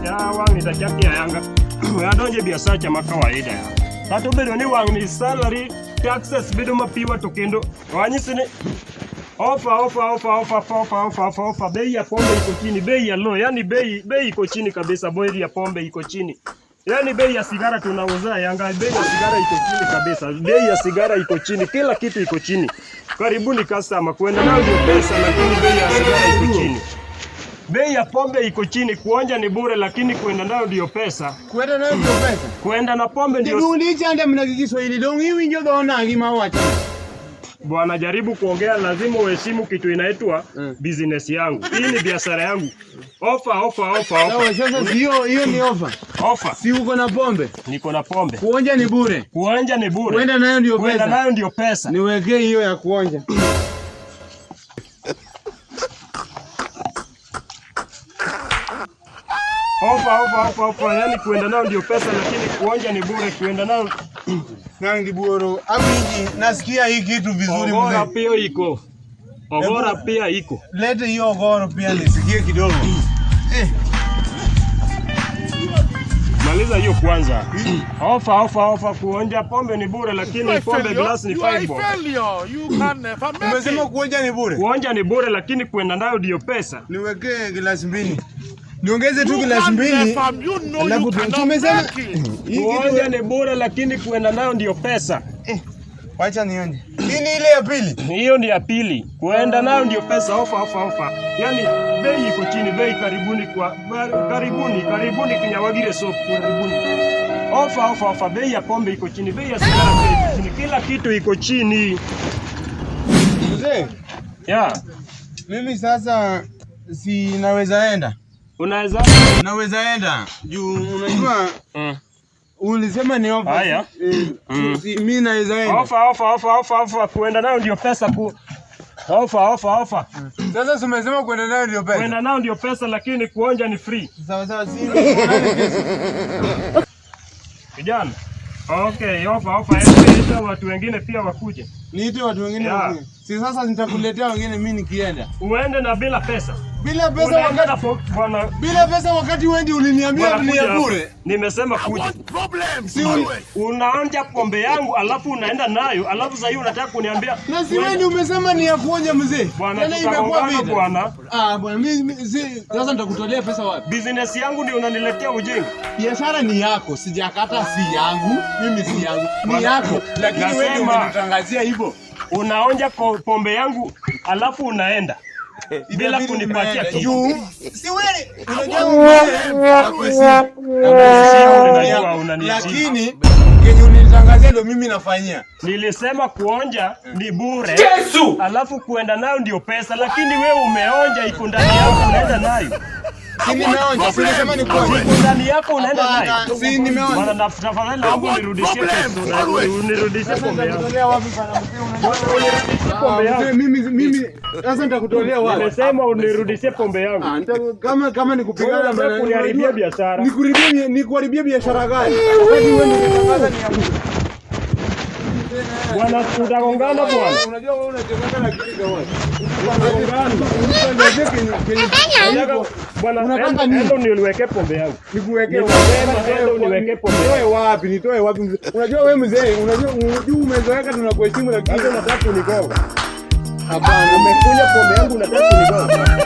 ya wang ni tachaki ya yanga. Ya donje biasa chama kawaida ya. Tato bedo ni wang ni salary taxes bedo mapiwa to kendo. Wanyisi ni Ofa. Bei ya pombe iko chini, bei ya low. Yani bei iko chini kabisa, bei ya pombe iko chini. Yani bei ya sigara tunauza Yanga, bei ya sigara iko chini kabisa. Bei ya sigara iko chini, kila kitu iko chini. Karibuni customer, kwenda nao ndio pesa, lakini bei ya sigara iko chini. Bei ya pombe iko chini, kuonja ni bure lakini kwenda nao ndio pesa. Kwenda nao ndio pesa. Kwenda na pombe ndio. Ndio chanda mnakikiswahili dongi winjo dona ngima wacha. Bwana, jaribu kuongea, lazima uheshimu kitu inaitwa business yangu. Hii ni biashara yangu. Ofa. Sawa, sasa hiyo ni ofa. Ofa. Si uko na pombe? Niko na pombe. Kuonja ni bure. Kuonja ni bure. Kwenda nayo ndio pesa. Kwenda nayo ndio pesa. Niwekee hiyo ya kuonja. Ofa. Yani kwenda nayo ndio pesa, lakini kuonja ni bure. Kwenda nayo Nangi buoro. Abiji nasikia hii kitu vizuri mzee. Ogora pia iko. Ogora pia iko. Lete hiyo ogoro pia nisikie kidogo. Maliza hiyo kwanza. Ofa. Kuonja pombe ni bure, lakini pombe glass ni 5 bob. Umesema kuonja ni bure? Kuonja ni bure, lakini kwenda nayo ndio pesa. Niwekee glasi mbili. Niongeze tu glasi mbili. Alafu tumesema kuonja ni bure, lakini kwenda nayo ndio pesa. Wacha nionje. Hii ni ile ya pili. Hiyo ni ya pili. Kwenda nayo ndio pesa. Ofa. Yani bei iko chini, bei karibuni Kinyawagire soap, karibuni. Ofa. Bei ya pombe iko chini, bei ya sigara iko chini, kila kitu iko chini. Mzee? Ya. Mimi sasa si naweza enda. Unaweza? Naweza enda. Juu unajua ulisema ni ofa. Haya. Mimi naweza enda. Ofa. Kwenda nayo ndio pesa Ofa. Sasa umesema kwenda nayo ndio pesa. Kwenda nayo ndio pesa, lakini kuonja ni free. Sawa. Kijana. Okay, ofa. Ita watu wengine pia wakuje. Niite watu wengine wakuje. Si sasa nitakuletea wengine mimi nikienda. Uende na bila pesa. Bila pesa wakati wewe uliniambia ni ya bure. Nimesema kuja. Si unaonja pombe yangu alafu unaenda nayo, alafu sasa hiyo unataka kuniambia. Na si wewe umesema ni ya kuonja mzee. Bwana, imekuwa vita bwana. Bwana mimi sasa nitakutolea pesa wapi? Business yangu ndio unaniletea ujinga. Biashara ni yako, sijakata, si yangu. Mimi si yangu. Ni yako. Lakini wewe unanitangazia hivyo. Unaonja pombe yangu alafu unaenda. Bila kunipatia kitu. Si wewe unajua lakini yenye unitangazia ndio mimi nafanyia. Nilisema kuonja ni bure. Alafu kuenda nayo ndio pesa, lakini wewe umeonja iko ndani yako unaenda nayo. Si nimeonja, si nisema ni kuonja. Iko ndani yako unaenda nayo. Si nimeonja. Bwana tafadhali naomba unirudishie pesa. Unirudishie pombe yangu. Mimi sasa nitakutolea wapi? Nimesema unirudishie pombe yangu. Kama nikupigana na kuniharibia biashara. Nikuharibia biashara gani? Wakati wewe unatangaza ni yangu. Bwana tutagongana bwana. Unajua wewe unacheza na kitu gani? Bwana unataka nini? Ndio niweke pombe yangu. Nikuwekee niweke pombe. Nitoe wapi? Unajua wewe mzee, unajua umezoeka tunakuheshimu lakini unataka kunigonga. Hapana, umekunya pombe yangu unataka kunigonga.